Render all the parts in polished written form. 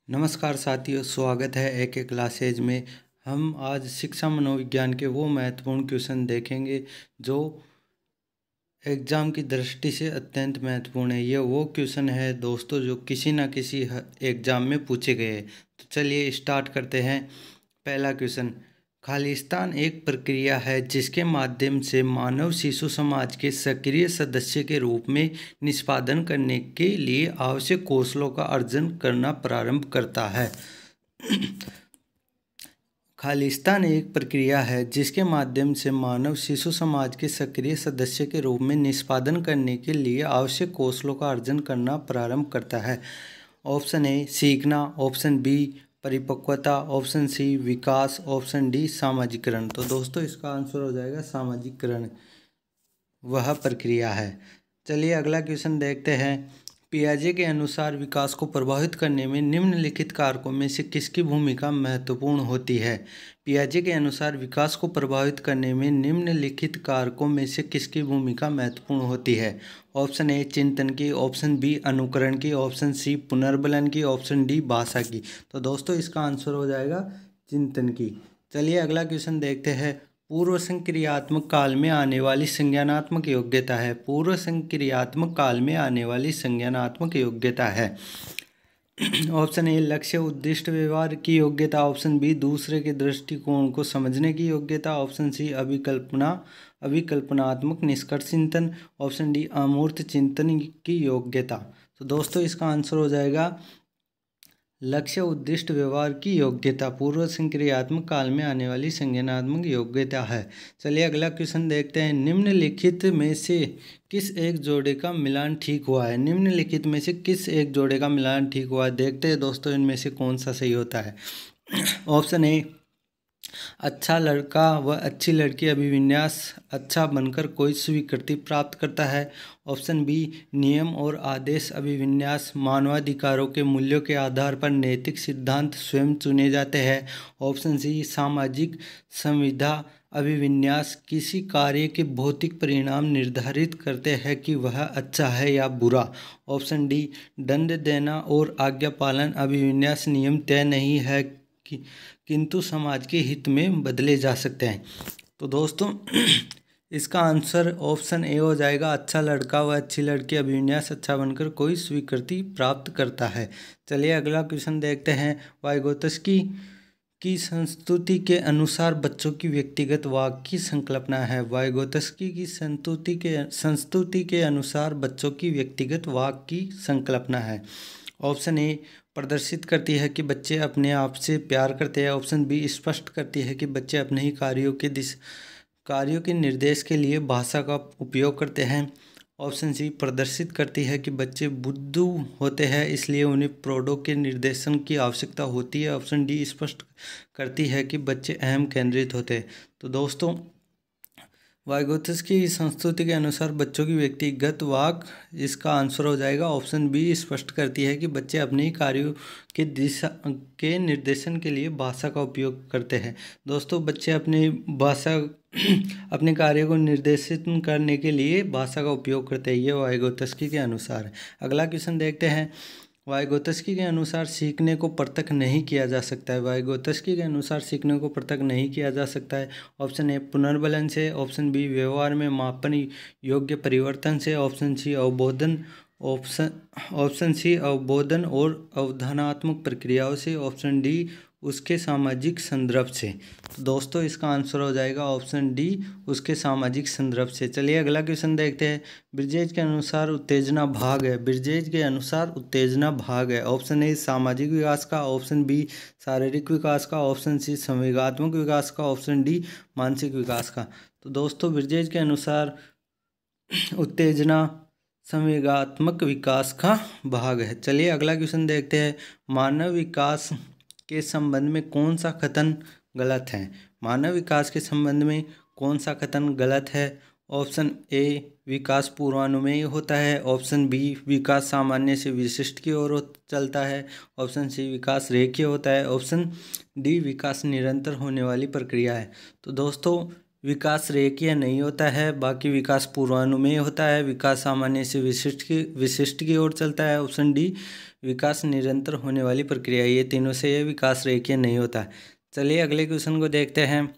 नमस्कार साथियों, स्वागत है एक एक क्लासेज में। हम आज शिक्षा मनोविज्ञान के वो महत्वपूर्ण क्वेश्चन देखेंगे जो एग्ज़ाम की दृष्टि से अत्यंत महत्वपूर्ण है। ये वो क्वेश्चन है दोस्तों जो किसी न किसी एग्ज़ाम में पूछे गए हैं। तो चलिए स्टार्ट करते हैं। पहला क्वेश्चन, खालिस्तान एक प्रक्रिया है जिसके माध्यम से मानव शिशु समाज के सक्रिय सदस्य के रूप में निष्पादन करने के लिए आवश्यक कौशलों का अर्जन करना प्रारंभ करता है। खालिस्तान एक प्रक्रिया है जिसके माध्यम से मानव शिशु समाज के सक्रिय सदस्य के रूप में निष्पादन करने के लिए आवश्यक कौशलों का अर्जन करना प्रारंभ करता है। ऑप्शन ए सीखना, ऑप्शन बी परिपक्वता, ऑप्शन सी विकास, ऑप्शन डी सामाजिकरण। तो दोस्तों इसका आंसर हो जाएगा सामाजिकरण, वह प्रक्रिया है। चलिए अगला क्वेश्चन देखते हैं। पियाजे के अनुसार विकास को प्रभावित करने में निम्नलिखित कारकों में से किसकी भूमिका महत्वपूर्ण होती है? पियाजे के अनुसार विकास को प्रभावित करने में निम्नलिखित कारकों में से किसकी भूमिका महत्वपूर्ण होती है? ऑप्शन ए चिंतन की, ऑप्शन बी अनुकरण की, ऑप्शन सी पुनर्बलन की, ऑप्शन डी भाषा की। तो दोस्तों इसका आंसर हो जाएगा चिंतन की। चलिए अगला क्वेश्चन देखते हैं। पूर्व संक्रियात्मक काल में आने वाली संज्ञानात्मक योग्यता है। पूर्व संक्रियात्मक काल में आने वाली संज्ञानात्मक योग्यता है। ऑप्शन ए लक्ष्य उद्दिष्ट व्यवहार की योग्यता, ऑप्शन बी दूसरे के दृष्टिकोण को समझने की योग्यता, ऑप्शन सी अभिकल्पनात्मक निष्कर्ष चिंतन, ऑप्शन डी अमूर्त चिंतन की योग्यता। तो दोस्तों इसका आंसर हो जाएगा लक्ष्य उद्दिष्ट व्यवहार की योग्यता पूर्व संक्रियात्मक काल में आने वाली संज्ञानात्मक योग्यता है। चलिए अगला क्वेश्चन देखते हैं। निम्नलिखित में से किस एक जोड़े का मिलान ठीक हुआ है? निम्नलिखित में से किस एक जोड़े का मिलान ठीक हुआ है? देखते हैं दोस्तों इनमें से कौन सा सही होता है। ऑप्शन ए अच्छा लड़का व अच्छी लड़की अभिविन्यास अच्छा बनकर कोई स्वीकृति प्राप्त करता है। ऑप्शन बी नियम और आदेश अभिविन्यास मानवाधिकारों के मूल्यों के आधार पर नैतिक सिद्धांत स्वयं चुने जाते हैं। ऑप्शन सी सामाजिक संविदा अभिविन्यास किसी कार्य के भौतिक परिणाम निर्धारित करते हैं कि वह अच्छा है या बुरा। ऑप्शन डी दंड देना और आज्ञा पालन अभिविन्यास नियम तय नहीं है किंतु समाज के हित में बदले जा सकते हैं। तो दोस्तों इसका आंसर ऑप्शन ए हो जाएगा अच्छा लड़का व अच्छी लड़की अभिविन्यास अच्छा बनकर कोई स्वीकृति प्राप्त करता है। चलिए अगला क्वेश्चन देखते हैं। वाइगोत्स्की की संस्तुति के अनुसार बच्चों की व्यक्तिगत वाक की संकल्पना है। वाइगोत्स्की की संस्तुति के अनुसार बच्चों की व्यक्तिगत वाक की संकल्पना है। ऑप्शन ए प्रदर्शित करती है कि बच्चे अपने आप से प्यार करते हैं। ऑप्शन बी स्पष्ट करती है कि बच्चे अपने ही कार्यों के निर्देश के लिए भाषा का उपयोग करते हैं। ऑप्शन सी प्रदर्शित करती है कि बच्चे बुद्धू होते हैं इसलिए उन्हें प्रोडो के निर्देशन की आवश्यकता होती है। ऑप्शन डी स्पष्ट करती है कि बच्चे अहम केंद्रित होते हैं। तो दोस्तों वाइगोत्स्की की संस्तुति के अनुसार बच्चों की व्यक्तिगत वाक, इसका आंसर हो जाएगा ऑप्शन बी स्पष्ट करती है कि बच्चे अपने ही कार्यों के दिशा के निर्देशन के लिए भाषा का उपयोग करते हैं। दोस्तों बच्चे अपने कार्य को निर्देशित करने के लिए भाषा का उपयोग करते हैं, ये वाइगोत्स्की के अनुसार है। अगला क्वेश्चन देखते हैं। वाइगोत्स्की के अनुसार सीखने को प्रत्यक्ष नहीं किया जा सकता है। वाइगोत्स्की के अनुसार सीखने को प्रत्यक्ष नहीं किया जा सकता है। ऑप्शन ए पुनर्बलन से, ऑप्शन बी व्यवहार में मापन योग्य परिवर्तन से, ऑप्शन सी अवबोधन, ऑप्शन सी अवबोधन और अवधारणात्मक प्रक्रियाओं से, ऑप्शन डी उसके सामाजिक संदर्भ से। तो दोस्तों इसका आंसर हो जाएगा ऑप्शन डी उसके सामाजिक संदर्भ से। चलिए अगला क्वेश्चन देखते हैं। ब्रिजेज के अनुसार उत्तेजना भाग है। ब्रिजेज के अनुसार उत्तेजना भाग है। ऑप्शन ए सामाजिक विकास का, ऑप्शन बी शारीरिक विकास का, ऑप्शन सी संवेगात्मक विकास का, ऑप्शन डी मानसिक विकास का। तो दोस्तों ब्रिजेज के अनुसार उत्तेजना संवेगात्मक विकास का भाग है। चलिए अगला क्वेश्चन देखते हैं। मानव विकास के संबंध में कौन सा कथन गलत है? मानव विकास के संबंध में कौन सा कथन गलत है? ऑप्शन ए विकास पूर्वानुमेय होता है, ऑप्शन बी विकास सामान्य से विशिष्ट की ओर चलता है, ऑप्शन सी विकास रेखीय होता है, ऑप्शन डी विकास निरंतर होने वाली प्रक्रिया है। तो दोस्तों विकास रेखीय नहीं होता है, बाकी विकास पूर्वानुमेय होता है। विकास सामान्य से विशिष्ट की ओर चलता है। ऑप्शन डी विकास निरंतर होने वाली प्रक्रिया। ये तीनों से ये विकास रेखीय नहीं होता है। चलिए अगले क्वेश्चन को देखते हैं।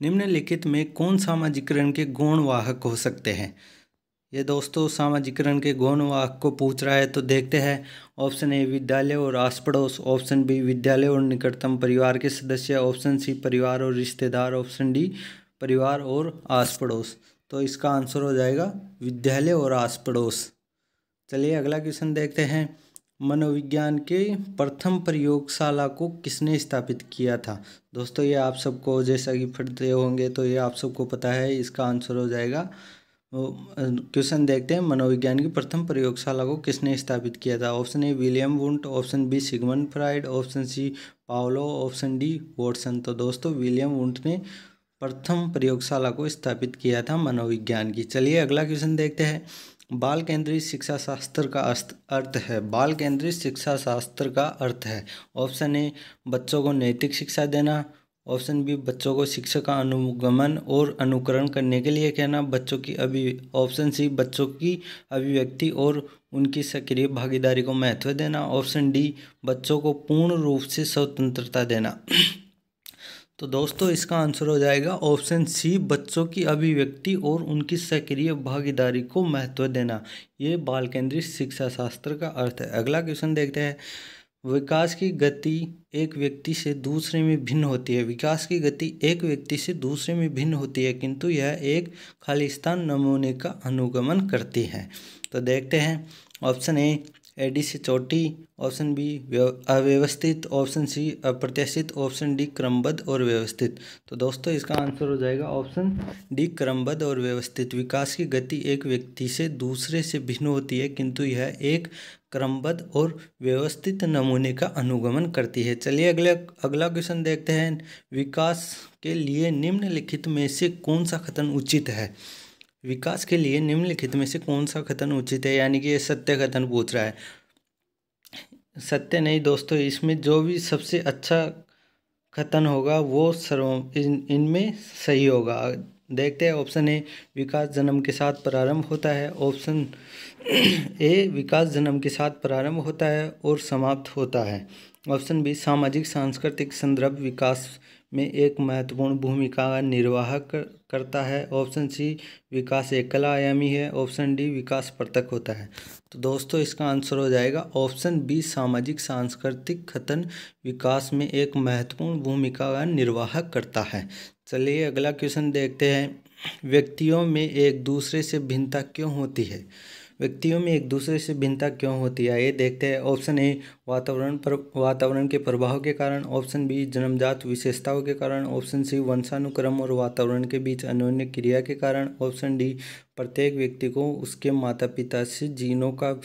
निम्नलिखित में कौन सामाजिकरण के गौण वाहक हो सकते हैं? ये दोस्तों सामाजिकरण के गौण वाहक को पूछ रहा है, तो देखते हैं। ऑप्शन ए विद्यालय और आस पड़ोस। ऑप्शन बी विद्यालय और निकटतम परिवार के सदस्य। ऑप्शन सी परिवार और रिश्तेदार। ऑप्शन डी परिवार और आस पड़ोस। तो इसका आंसर हो जाएगा विद्यालय और आस पड़ोस। चलिए अगला क्वेश्चन देखते हैं। मनोविज्ञान के प्रथम प्रयोगशाला को किसने स्थापित किया था? दोस्तों ये आप सबको, जैसा कि पढ़ते होंगे तो ये आप सबको पता है। इसका आंसर हो जाएगा, क्वेश्चन देखते हैं, मनोविज्ञान की प्रथम प्रयोगशाला को किसने स्थापित किया था? Option A William Wundt. Option B Sigmund Freud. Option C Pavlov. Option D Watson. तो दोस्तों विलियम वुंट ने प्रथम प्रयोगशाला को स्थापित किया था मनोविज्ञान की। चलिए अगला क्वेश्चन देखते हैं। बाल केंद्रित शिक्षा शास्त्र का अर्थ है। बाल केंद्रित शिक्षा शास्त्र का अर्थ है। ऑप्शन ए बच्चों को नैतिक शिक्षा देना। ऑप्शन बी बच्चों को शिक्षा का अनुगमन और अनुकरण करने के लिए कहना। ऑप्शन सी बच्चों की अभिव्यक्ति और उनकी सक्रिय भागीदारी को महत्व देना। ऑप्शन डी बच्चों को पूर्ण रूप से स्वतंत्रता देना। तो दोस्तों इसका आंसर हो जाएगा ऑप्शन सी बच्चों की अभिव्यक्ति और उनकी सक्रिय भागीदारी को महत्व देना। ये बाल केंद्रित शिक्षा शास्त्र का अर्थ है। अगला क्वेश्चन देखते हैं। विकास की गति एक व्यक्ति से दूसरे में भिन्न होती है। विकास की गति एक व्यक्ति से दूसरे में भिन्न होती है, किंतु यह एक खालिस्तान नमूने का अनुगमन करती है। तो देखते हैं। ऑप्शन ए एडी से चोटी। ऑप्शन बी अव्यवस्थित। ऑप्शन सी अप्रत्याशित। ऑप्शन डी क्रमबद्ध और व्यवस्थित। तो दोस्तों इसका आंसर हो जाएगा ऑप्शन डी क्रमबद्ध और व्यवस्थित। विकास की गति एक व्यक्ति से दूसरे से भिन्न होती है, किंतु यह एक क्रमबद्ध और व्यवस्थित नमूने का अनुगमन करती है। चलिए अगला क्वेश्चन देखते हैं। विकास के लिए निम्नलिखित में से कौन सा कथन उचित है? विकास के लिए निम्नलिखित में से कौन सा कथन उचित है, यानी कि ये सत्य कथन पूछ रहा है। सत्य नहीं दोस्तों, इसमें जो भी सबसे अच्छा कथन होगा वो इनमें सही होगा। देखते हैं। ऑप्शन ए विकास जन्म के साथ प्रारंभ होता है। ऑप्शन ए विकास जन्म के साथ प्रारंभ होता है और समाप्त होता है। ऑप्शन बी सामाजिक सांस्कृतिक संदर्भ विकास में एक महत्वपूर्ण भूमिका का निर्वाह करता है। ऑप्शन सी विकास एक कला आयामी है। ऑप्शन डी विकास पृथक होता है। तो दोस्तों इसका आंसर हो जाएगा ऑप्शन बी सामाजिक सांस्कृतिक कथन विकास में एक महत्वपूर्ण भूमिका का निर्वाह करता है। चलिए अगला क्वेश्चन देखते हैं। व्यक्तियों में एक दूसरे से भिन्नता क्यों होती है? व्यक्तियों में एक दूसरे से भिन्नता क्यों होती है, ये देखते हैं। ऑप्शन ए वातावरण के प्रभाव के कारण। ऑप्शन बी जन्मजात विशेषताओं के कारण। ऑप्शन सी वंशानुक्रम और वातावरण के बीच अन्योन्य क्रिया के कारण। ऑप्शन डी प्रत्येक व्यक्ति को उसके माता पिता से जीनों का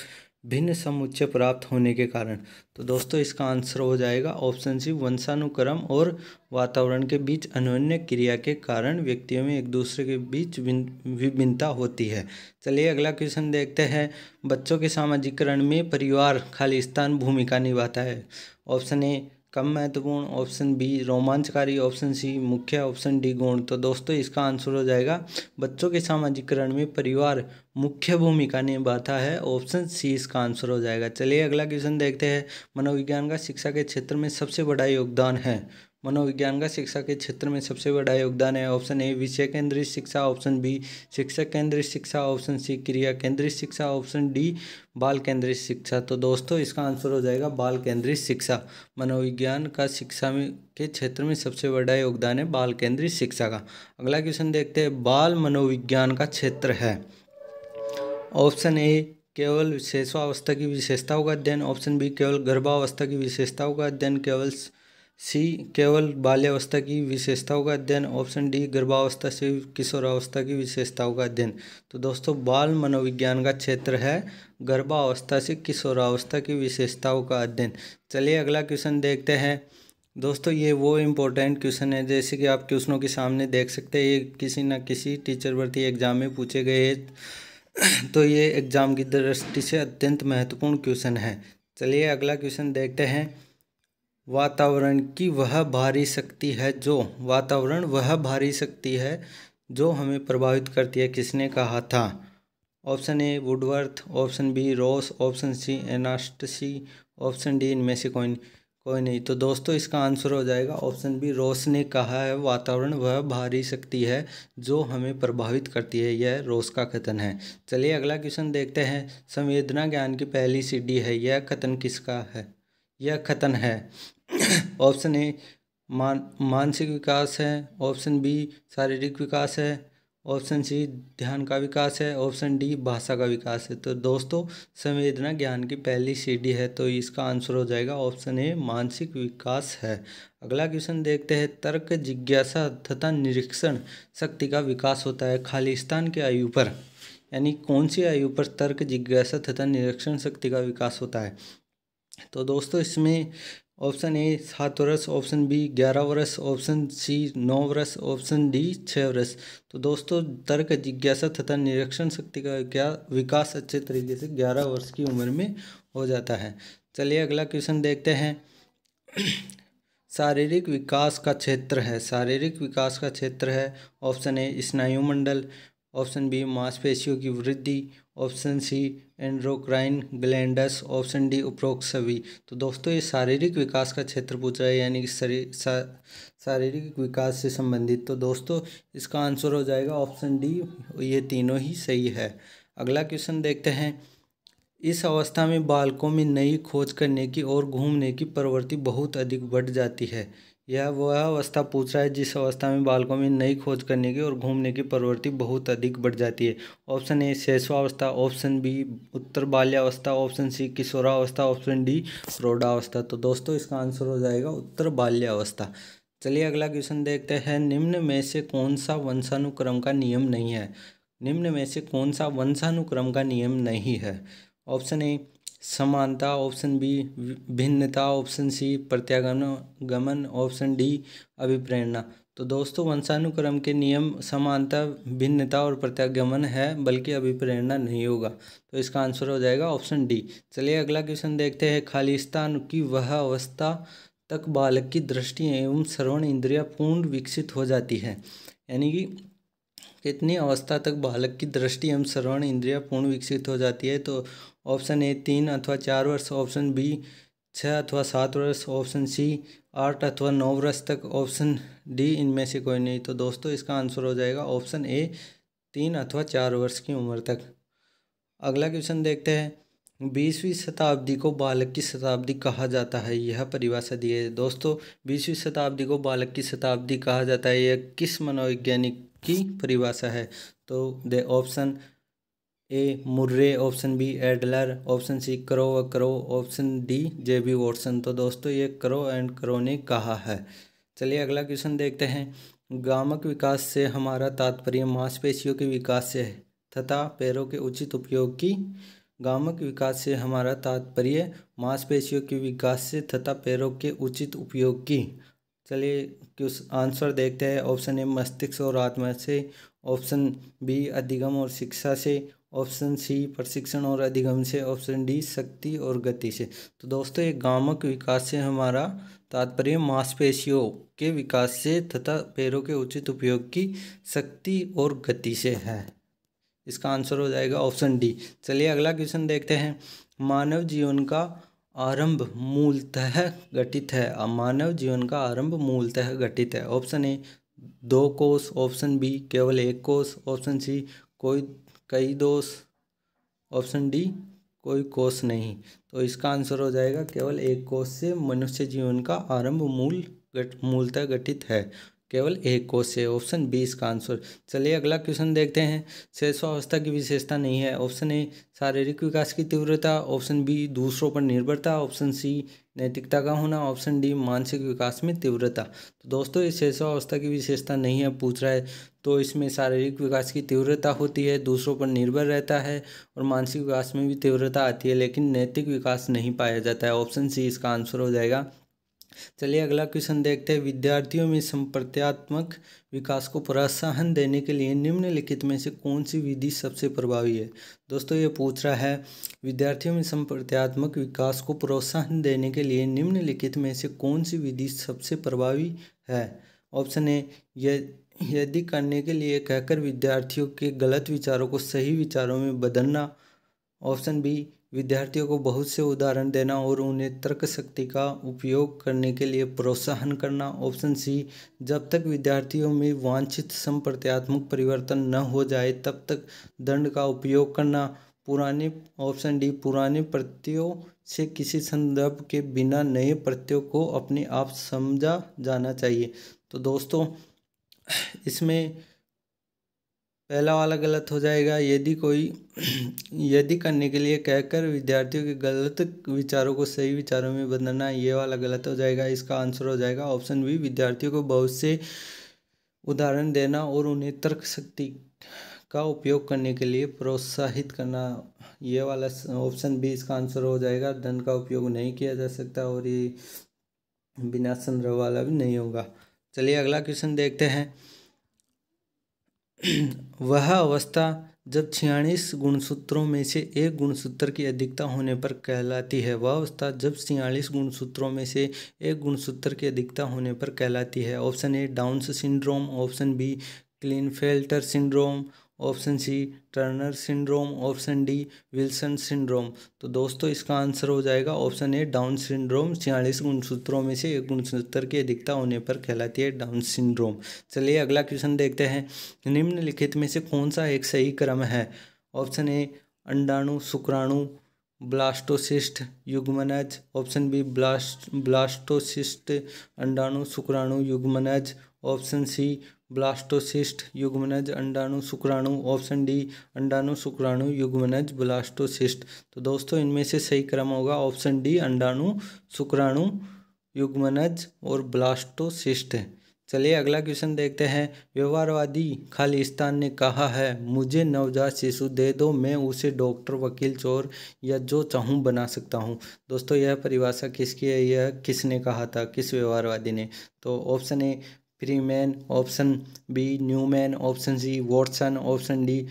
भिन्न समुच्चय प्राप्त होने के कारण। तो दोस्तों इसका आंसर हो जाएगा ऑप्शन सी वंशानुक्रम और वातावरण के बीच अन्योन्य क्रिया के कारण व्यक्तियों में एक दूसरे के बीच विभिन्नता होती है। चलिए अगला क्वेश्चन देखते हैं। बच्चों के सामाजिकरण में परिवार खालिस्तान भूमिका निभाता है। ऑप्शन ए कम महत्वपूर्ण। ऑप्शन बी रोमांचकारी। ऑप्शन सी मुख्य। ऑप्शन डी गौण। तो दोस्तों इसका आंसर हो जाएगा बच्चों के सामाजिकरण में परिवार मुख्य भूमिका निभाता है। ऑप्शन सी इसका आंसर हो जाएगा। चलिए अगला क्वेश्चन देखते हैं। मनोविज्ञान का शिक्षा के क्षेत्र में सबसे बड़ा योगदान है। मनोविज्ञान का शिक्षा के क्षेत्र में सबसे बड़ा योगदान है। ऑप्शन ए विषय केंद्रित शिक्षा। ऑप्शन बी शिक्षक केंद्रित शिक्षा। ऑप्शन सी क्रिया केंद्रित शिक्षा। ऑप्शन डी बाल केंद्रित शिक्षा। तो दोस्तों इसका आंसर हो जाएगा बाल केंद्रित शिक्षा। मनोविज्ञान का शिक्षा में के क्षेत्र में सबसे बड़ा योगदान है बाल केंद्रित शिक्षा का। अगला क्वेश्चन देखते हैं। बाल मनोविज्ञान का क्षेत्र है। ऑप्शन ए केवल शिशुअवस्था की विशेषताओं का अध्ययन। ऑप्शन बी केवल गर्भावस्था की विशेषताओं का अध्ययन। केवल बाल्यावस्था की विशेषताओं का अध्ययन। ऑप्शन डी गर्भावस्था से किशोरावस्था की विशेषताओं का अध्ययन। तो दोस्तों बाल मनोविज्ञान का क्षेत्र है गर्भावस्था से किशोरावस्था की विशेषताओं का अध्ययन। चलिए अगला क्वेश्चन देखते हैं। दोस्तों ये वो इम्पोर्टेंट क्वेश्चन है, जैसे कि आप क्वेश्चनों के सामने देख सकते हैं, ये किसी न किसी टीचर भर्ती एग्जाम में पूछे गए हैं। तो ये एग्जाम की दृष्टि से अत्यंत महत्वपूर्ण क्वेश्चन है। चलिए अगला क्वेश्चन देखते हैं। वातावरण की वह भारी शक्ति है जो वातावरण वह भारी शक्ति है जो हमें प्रभावित करती है, किसने कहा था? Option A Woodworth, option B Ross, option C Anastasi, option D इनमें से कोई नहीं। तो दोस्तों इसका आंसर हो जाएगा ऑप्शन बी, रॉस ने कहा है वातावरण वह भारी शक्ति है जो हमें प्रभावित करती है। यह रॉस का कथन है। चलिए अगला क्वेश्चन देखते हैं। संवेदना ज्ञान की पहली सीढ़ी है, यह कथन किसका है? यह कथन है ऑप्शन ए मानसिक विकास है, ऑप्शन बी शारीरिक विकास है, ऑप्शन सी ध्यान का विकास है, ऑप्शन डी भाषा का विकास है। तो दोस्तों संवेदना ज्ञान की पहली सीढ़ी है, तो इसका आंसर हो जाएगा ऑप्शन ए मानसिक विकास है। अगला क्वेश्चन देखते हैं। तर्क, जिज्ञासा तथा निरीक्षण शक्ति का विकास होता है खालिस्तान की आयु पर, यानी कौन सी आयु पर तर्क, जिज्ञासा तथा निरीक्षण शक्ति का विकास होता है? तो दोस्तों इसमें ऑप्शन ए 7 वर्ष, ऑप्शन बी 11 वर्ष, ऑप्शन सी 9 वर्ष, ऑप्शन डी 6 वर्ष। तो दोस्तों तर्क, जिज्ञासा तथा निरीक्षण शक्ति का क्या विकास अच्छे तरीके से 11 वर्ष की उम्र में हो जाता है। चलिए अगला क्वेश्चन देखते हैं। शारीरिक विकास का क्षेत्र है, शारीरिक विकास का क्षेत्र है ऑप्शन ए स्नायुमंडल, ऑप्शन बी मांसपेशियों की वृद्धि, option C endocrine glands, option D उपरोक्त सभी। तो दोस्तों ये शारीरिक विकास का क्षेत्र पूछ रहा है, यानी कि शारीरिक विकास से संबंधित। तो दोस्तों इसका आंसर हो जाएगा ऑप्शन डी, ये तीनों ही सही है। अगला क्वेश्चन देखते हैं। इस अवस्था में बालकों में नई खोज करने की और घूमने की प्रवृत्ति बहुत अधिक बढ़ जाती है। यह वह अवस्था पूछ रहा है जिस अवस्था में बालकों में नई खोज करने की और घूमने की प्रवृत्ति बहुत अधिक बढ़ जाती है। ऑप्शन ए शैशवावस्था, ऑप्शन बी उत्तर बाल्यावस्था, ऑप्शन सी किशोरावस्था, ऑप्शन डी प्रौढ़ावस्था। तो दोस्तों इसका आंसर हो जाएगा उत्तर बाल्यावस्था। चलिए अगला क्वेश्चन देखते हैं। निम्न में से कौन सा वंशानुक्रम का नियम नहीं है? निम्न में से कौन सा वंशानुक्रम का नियम नहीं है? ऑप्शन ए समानता, ऑप्शन बी भिन्नता, ऑप्शन सी प्रत्यागमन, ऑप्शन डी अभिप्रेरणा। तो दोस्तों वंशानुक्रम के नियम समानता, भिन्नता और प्रत्यागमन है, बल्कि अभिप्रेरणा नहीं होगा। तो इसका आंसर हो जाएगा ऑप्शन डी। चलिए अगला क्वेश्चन देखते हैं। खालिस्तान की वह अवस्था तक बालक की दृष्टि एवं श्रवण इंद्रियां पूर्ण विकसित हो जाती है, यानी कि कितनी अवस्था तक बालक की दृष्टि एवं श्रवण इंद्रियां पूर्ण विकसित हो जाती है? तो ऑप्शन ए 3 अथवा 4 वर्ष, ऑप्शन बी 6 अथवा 7 वर्ष, ऑप्शन सी 8 अथवा 9 वर्ष तक, ऑप्शन डी इनमें से कोई नहीं। तो दोस्तों इसका आंसर हो जाएगा ऑप्शन ए 3 अथवा 4 वर्ष की उम्र तक। अगला क्वेश्चन देखते हैं। 20वीं शताब्दी को बालक की शताब्दी कहा जाता है, यह परिभाषा दी है। दोस्तों 20वीं शताब्दी को बालक की शताब्दी कहा जाता है, यह किस मनोवैज्ञानिक की परिभाषा है? तो दे option A Murray, option B Adler, option C Crow व करो, ऑप्शन डी जेबी वॉटसन। तो दोस्तों ये करो एंड करो ने कहा है। चलिए अगला क्वेश्चन देखते हैं। गामक विकास से हमारा तात्पर्य मांसपेशियों के विकास से है तथा पैरों के उचित उपयोग की। गामक विकास से हमारा तात्पर्य मांसपेशियों के विकास से तथा पैरों के उचित उपयोग की। चलिए कुछ आंसर देखते हैं। ऑप्शन ए मस्तिष्क और आत्मा से, ऑप्शन बी अधिगम और शिक्षा से, ऑप्शन सी प्रशिक्षण और अधिगम से, ऑप्शन डी शक्ति और गति से। तो दोस्तों ये गामक विकास से हमारा तात्पर्य मांसपेशियों के विकास से तथा पैरों के उचित उपयोग की शक्ति और गति से है। इसका आंसर हो जाएगा ऑप्शन डी। चलिए अगला क्वेश्चन देखते हैं। मानव जीवन का आरंभ मूलतः गठित है, मानव जीवन का आरंभ मूलतः गठित है। ऑप्शन ए 2 कोष, ऑप्शन बी केवल 1 कोष, ऑप्शन सी कई कोष, ऑप्शन डी कोई कोष नहीं। तो इसका आंसर हो जाएगा केवल 1 कोष से मनुष्य जीवन का आरंभ मूलतः गठित है, केवल 1 कोष से, ऑप्शन बी इसका आंसर। चलिए अगला क्वेश्चन देखते हैं। शैशवावस्था की विशेषता नहीं है। ऑप्शन ए शारीरिक विकास की तीव्रता, ऑप्शन बी दूसरों पर निर्भरता, ऑप्शन सी नैतिकता का होना, ऑप्शन डी मानसिक विकास में तीव्रता। तो दोस्तों ये शैशवावस्था की विशेषता नहीं है पूछ रहा है, तो इसमें शारीरिक विकास की तीव्रता होती है, दूसरों पर निर्भर रहता है और मानसिक विकास में भी तीव्रता आती है, लेकिन नैतिक विकास नहीं पाया जाता है। ऑप्शन सी इसका आंसर हो जाएगा। चलिए अगला क्वेश्चन देखते हैं। विद्यार्थियों में संप्रत्यात्मक विकास को प्रोत्साहन देने के लिए निम्नलिखित में से कौन सी विधि सबसे प्रभावी है। दोस्तों ये पूछ रहा है विद्यार्थियों में संप्रत्यात्मक विकास को प्रोत्साहन देने के लिए निम्नलिखित में से कौन सी विधि सबसे प्रभावी है। ऑप्शन ए यदि करने के लिए कहकर विद्यार्थियों के गलत विचारों को सही विचारों में बदलना। ऑप्शन बी विद्यार्थियों को बहुत से उदाहरण देना और उन्हें तर्क शक्ति का उपयोग करने के लिए प्रोत्साहन करना। ऑप्शन सी जब तक विद्यार्थियों में वांछित संप्रत्यात्मक परिवर्तन न हो जाए तब तक दंड का उपयोग करना। ऑप्शन डी पुराने प्रत्ययों से किसी संदर्भ के बिना नए प्रत्ययों को अपने आप समझा जाना चाहिए। तो दोस्तों इसमें पहला वाला गलत हो जाएगा। यदि करने के लिए कहकर विद्यार्थियों के गलत विचारों को सही विचारों में बदलना, ये वाला गलत हो जाएगा। इसका आंसर हो जाएगा ऑप्शन बी विद्यार्थियों को बहुत से उदाहरण देना और उन्हें तर्क शक्ति का उपयोग करने के लिए प्रोत्साहित करना। ये वाला ऑप्शन बी इसका आंसर हो जाएगा। दंड का उपयोग नहीं किया जा सकता और ये बिना संदर्भ वाला भी नहीं होगा। चलिए अगला क्वेश्चन देखते हैं। वह अवस्था जब 46 गुणसूत्रों में से एक गुणसूत्र की अधिकता होने पर कहलाती है। वह अवस्था जब 46 गुणसूत्रों में से एक गुणसूत्र की अधिकता होने पर कहलाती है। Option A Down's syndrome, option B Klinefelter syndrome, option C Turner syndrome, option D Wilson syndrome. तो दोस्तों इसका आंसर हो जाएगा ऑप्शन ए डाउन सिंड्रोम। 46 गुणसूत्रों में से एक गुणसूत्र की अधिकता होने पर कहलाती है डाउन सिंड्रोम। चलिए अगला क्वेश्चन देखते हैं। निम्नलिखित में से कौन सा एक सही क्रम है। ऑप्शन ए अंडाणु, शुक्राणु, ब्लास्टोसिस्ट, युग्मनज। ऑप्शन बी ब्लास्टोसिस्ट, अंडाणु, शुक्राणु, युग्मनज। ऑप्शन सी ब्लास्टोसिस्ट, युग्मनज, अंडाणु, शुक्राणु। ऑप्शन डी अंडाणु, शुक्राणु, युग्मनज, ब्लास्टोसिस्ट। तो दोस्तों इनमें से सही क्रम होगा ऑप्शन डी अंडाणु, शुक्राणु, युग्मनज और ब्लास्टोसिस्ट। चलिए अगला क्वेश्चन देखते हैं। व्यवहारवादी खालिस्तान ने कहा है मुझे नवजात शिशु दे दो, मैं उसे डॉक्टर, वकील, चोर या जो चाहूँ बना सकता हूँ। दोस्तों यह परिभाषा किसकी है, यह किसने कहा था, किस व्यवहारवादी ने। तो option A Freeman, option B Newman, option C Watson, option D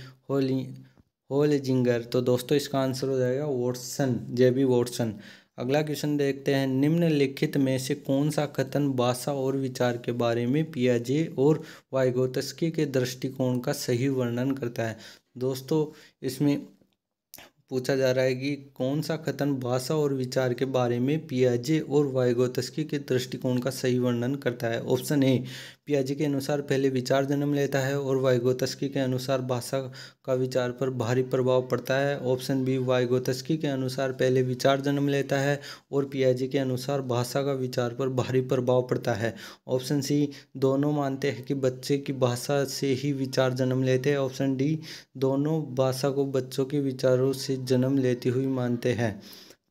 Holzinger. तो दोस्तों इसका आंसर हो जाएगा वॉटसन, जेबी वॉटसन। अगला क्वेश्चन देखते हैं। निम्नलिखित में से कौन सा कथन भाषा और विचार के बारे में पियाजे और वाइगोत्स्की के दृष्टिकोण का सही वर्णन करता है। दोस्तों इसमें पूछा जा रहा है कि कौन सा कथन भाषा और विचार के बारे में पियाजे और वाइगोत्स्की के दृष्टिकोण का सही वर्णन करता है। ऑप्शन ए पियाजे के अनुसार पहले विचार जन्म लेता है और वाइगोत्स्की के अनुसार भाषा का विचार पर भारी प्रभाव पड़ता है। ऑप्शन बी वाइगोत्स्की के अनुसार पहले विचार जन्म लेता है और पियाजे के अनुसार भाषा का विचार पर भारी प्रभाव पड़ता है। ऑप्शन सी दोनों मानते हैं कि बच्चे की भाषा से ही विचार जन्म लेते हैं। ऑप्शन डी दोनों भाषा को बच्चों के विचारों से जन्म लेती हुई मानते हैं।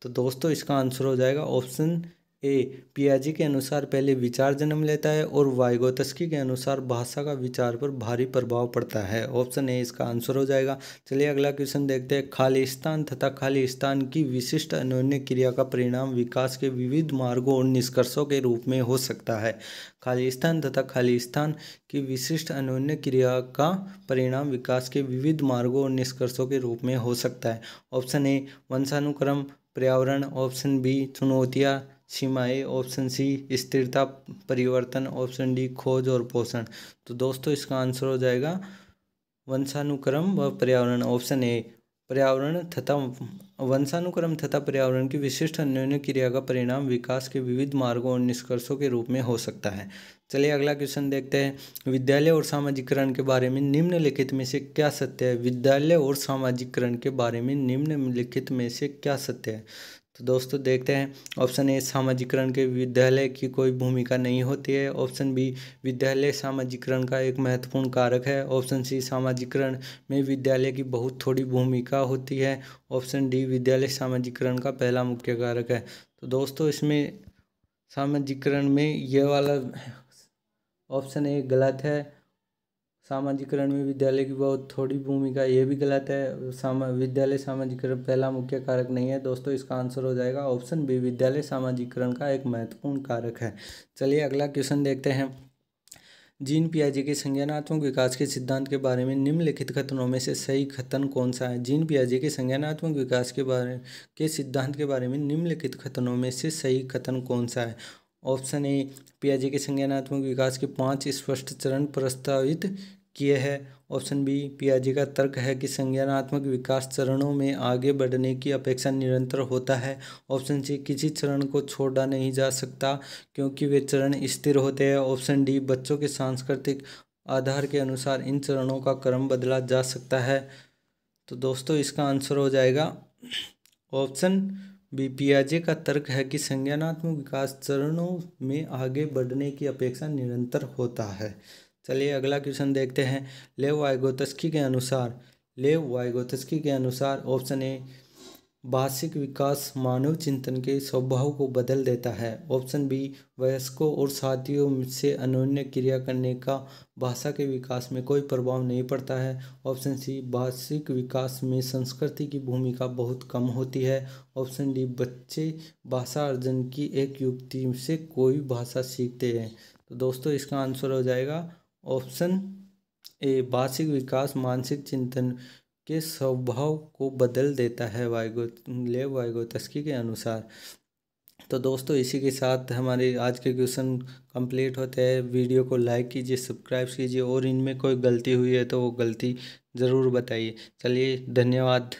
तो दोस्तों इसका आंसर हो जाएगा ऑप्शन ए पियाजे के अनुसार पहले विचार जन्म लेता है और वाइगोत्स्की के अनुसार भाषा का विचार पर भारी प्रभाव पड़ता है। ऑप्शन ए इसका आंसर हो जाएगा। चलिए अगला क्वेश्चन देखते हैं। खालिस्तान तथा खालिस्तान की विशिष्ट अन्योन्य क्रिया का परिणाम विकास के विविध मार्गों और निष्कर्षों के रूप में हो सकता है। खालिस्तान तथा खालिस्तान की विशिष्ट अन्योन्य क्रिया का परिणाम विकास के विविध मार्गों और निष्कर्षों के रूप में हो सकता है। ऑप्शन ए वंशानुक्रम, पर्यावरण। ऑप्शन बी चुनौतियाँ, सीमाएं। ऑप्शन सी स्थिरता, परिवर्तन। ऑप्शन डी खोज और पोषण। तो दोस्तों इसका आंसर हो जाएगा वंशानुक्रम व पर्यावरण। ऑप्शन ए वंशानुक्रम तथा पर्यावरण की विशिष्ट अन्योन्य क्रिया का परिणाम विकास के विविध मार्गों और निष्कर्षों के रूप में हो सकता है। चलिए अगला क्वेश्चन देखते हैं। विद्यालय और सामाजिकरण के बारे में निम्नलिखित में से क्या सत्य है। विद्यालय और सामाजिकरण के बारे में निम्नलिखित में से क्या सत्य है। तो दोस्तों देखते हैं। ऑप्शन ए सामाजिकरण के विद्यालय की कोई भूमिका नहीं होती है। ऑप्शन बी विद्यालय सामाजिकरण का एक महत्वपूर्ण कारक है। ऑप्शन सी सामाजिकरण में विद्यालय की बहुत थोड़ी भूमिका होती है। ऑप्शन डी विद्यालय सामाजिकरण का पहला मुख्य कारक है। तो दोस्तों इसमें सामाजिकरण में यह वाला ऑप्शन ए गलत है। सामाजिकरण में विद्यालय की बहुत थोड़ी भूमिका, ये भी गलत है। विद्यालय सामाजिकरण पहला मुख्य कारक नहीं है दोस्तों। इसका आंसर हो जाएगा ऑप्शन बी, विद्यालय सामाजिकरण का एक महत्वपूर्ण कारक है। चलिए अगला क्वेश्चन देखते हैं। जीन पियाजे के संज्ञानात्मक विकास के सिद्धांत के बारे में निम्नलिखित कथनों में से सही कथन कौन सा है? जीन पियाजे के संज्ञानात्मक विकास के सिद्धांत के बारे में निम्नलिखित कथनों में से सही कथन कौन सा है? ऑप्शन ए, पियाजे के संज्ञानात्मक विकास के 5 स्पष्ट चरण प्रस्तावित किए हैं। ऑप्शन बी, पियाजे का तर्क है कि संज्ञानात्मक विकास चरणों में आगे बढ़ने की अपेक्षा निरंतर होता है। ऑप्शन सी, किसी चरण को छोड़ा नहीं जा सकता क्योंकि वे चरण स्थिर होते हैं। ऑप्शन डी, बच्चों के सांस्कृतिक आधार के अनुसार इन चरणों का क्रम बदला जा सकता है। तो दोस्तों इसका आंसर हो जाएगा ऑप्शन बी, पियाजे का तर्क है कि संज्ञानात्मक विकास चरणों में आगे बढ़ने की अपेक्षा निरंतर होता है। चलिए अगला क्वेश्चन देखते हैं। लेव वाइगोत्स्की के अनुसार ऑप्शन ए, भाषिक विकास मानव चिंतन के स्वभाव को बदल देता है। ऑप्शन बी, वयस्कों और साथियों से अनोन्य क्रिया करने का भाषा के विकास में कोई प्रभाव नहीं पड़ता है। ऑप्शन सी, भाषिक विकास में संस्कृति की भूमिका बहुत कम होती है। ऑप्शन डी, बच्चे भाषा अर्जन की एक युक्ति से कोई भाषा सीखते हैं। तो दोस्तों इसका आंसर हो जाएगा ऑप्शन ए, भाषिक विकास मानसिक चिंतन के स्वभाव को बदल देता है लेव वाइगोत्स्की के अनुसार। तो दोस्तों इसी के साथ हमारे आज के क्वेश्चन कंप्लीट होते हैं। वीडियो को लाइक कीजिए, सब्सक्राइब कीजिए और इनमें कोई गलती हुई है तो वो गलती ज़रूर बताइए। चलिए धन्यवाद।